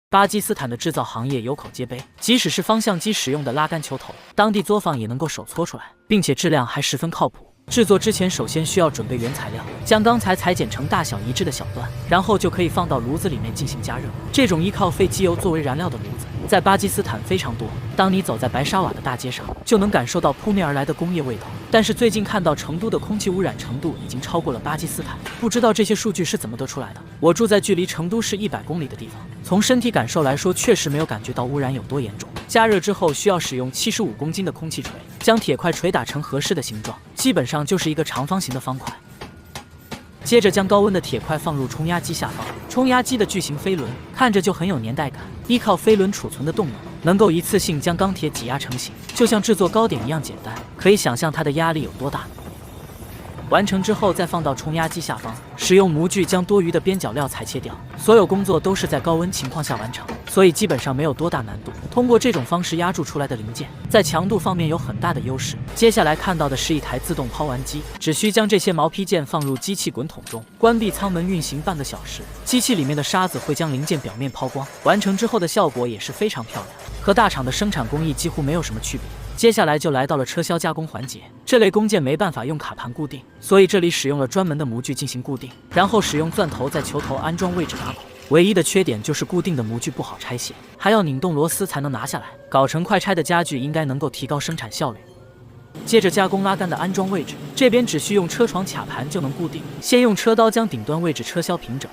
巴基斯坦的制造行业有口皆碑，即使是方向机使用的拉杆球头，当地作坊也能够手搓出来，并且质量还十分靠谱。制作之前，首先需要准备原材料，将钢材裁剪成大小一致的小段，然后就可以放到炉子里面进行加热。这种依靠废机油作为燃料的炉子，在巴基斯坦非常多。当你走在白沙瓦的大街上，就能感受到扑面而来的工业味道。但是最近看到成都的空气污染程度已经超过了巴基斯坦，不知道这些数据是怎么得出来的。我住在距离成都市100公里的地方，从身体感受来说，确实没有感觉到污染有多严重。加热之后需要使用75公斤的空气锤，将铁块锤打成合适的形状，基本上就是一个长方形的方块。接着将高温的铁块放入冲压机下方，冲压机的巨型飞轮看着就很有年代感，依靠飞轮储存的动能，能够一次性将钢铁挤压成型，就像制作糕点一样简单，可以想象它的压力有多大。完成之后再放到冲压机下方，使用模具将多余的边角料裁切掉。所有工作都是在高温情况下完成，所以基本上没有多大难度。通过这种方式压铸出来的零件，在强度方面有很大的优势。接下来看到的是一台自动抛完机，只需将这些毛坯件放入机器滚筒中，关闭舱门运行半个小时，机器里面的沙子会将零件表面抛光。完成之后的效果也是非常漂亮，和大厂的生产工艺几乎没有什么区别。接下来就来到了车销加工环节，这类工件没办法用卡盘固定，所以这里使用了专门的模具进行固定，然后使用钻头在球头安装位置打孔。唯一的缺点就是固定的模具不好拆卸，还要拧动螺丝才能拿下来，搞成快拆的家具应该能够提高生产效率。接着加工拉杆的安装位置，这边只需用车床卡盘就能固定，先用车刀将顶端位置车销平整，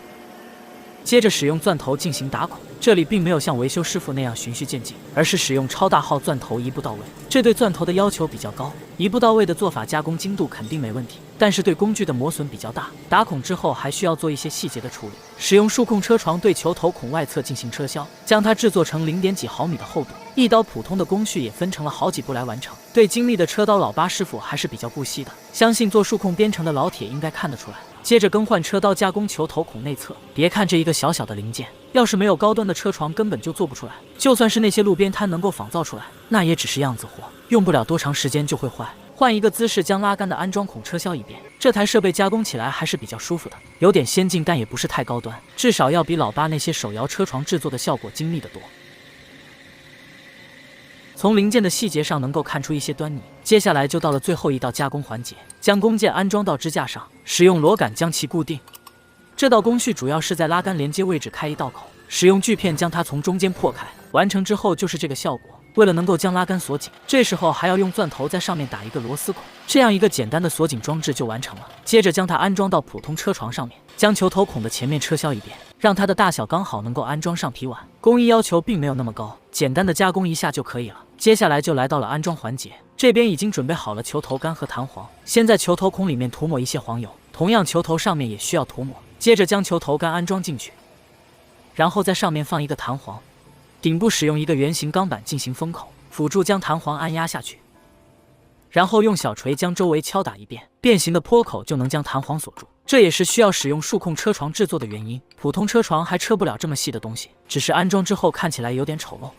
接着使用钻头进行打孔，这里并没有像维修师傅那样循序渐进，而是使用超大号钻头一步到位，这对钻头的要求比较高，一步到位的做法加工精度肯定没问题，但是对工具的磨损比较大。打孔之后还需要做一些细节的处理，使用数控车床对球头孔外侧进行车销，将它制作成0.几毫米的厚度，一刀普通的工序也分成了好几步来完成。对精密的车刀老巴师傅还是比较顾惜的，相信做数控编程的老铁应该看得出来。接着更换车刀加工球头孔内侧，别看这一个小小的零件，要是没有高端的车床根本就做不出来，就算是那些路边摊能够仿造出来，那也只是样子货，用不了多长时间就会坏。换一个姿势将拉杆的安装孔车销一遍，这台设备加工起来还是比较舒服的，有点先进但也不是太高端，至少要比老巴那些手摇车床制作的效果精密得多。从零件的细节上能够看出一些端倪，接下来就到了最后一道加工环节，将工件安装到支架上，使用螺杆将其固定。这道工序主要是在拉杆连接位置开一道口，使用锯片将它从中间破开，完成之后就是这个效果。为了能够将拉杆锁紧，这时候还要用钻头在上面打一个螺丝孔，这样一个简单的锁紧装置就完成了。接着将它安装到普通车床上面，将球头孔的前面车销一遍，让它的大小刚好能够安装上皮碗。工艺要求并没有那么高，简单的加工一下就可以了。接下来就来到了安装环节，这边已经准备好了球头杆和弹簧，先在球头孔里面涂抹一些黄油，同样球头上面也需要涂抹。接着将球头杆安装进去，然后在上面放一个弹簧，顶部使用一个圆形钢板进行封口，辅助将弹簧按压下去，然后用小锤将周围敲打一遍，变形的坡口就能将弹簧锁住。这也是需要使用数控车床制作的原因，普通车床还车不了这么细的东西，只是安装之后看起来有点丑陋。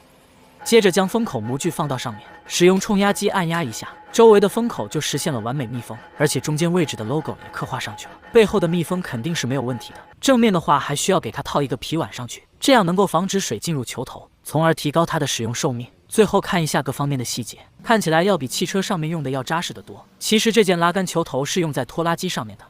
接着将封口模具放到上面，使用冲压机按压一下，周围的封口就实现了完美密封，而且中间位置的 logo 也刻画上去了，背后的密封肯定是没有问题的。正面的话还需要给它套一个皮碗上去，这样能够防止水进入球头，从而提高它的使用寿命。最后看一下各方面的细节，看起来要比汽车上面用的要扎实得多。其实这件拉杆球头是用在拖拉机上面的，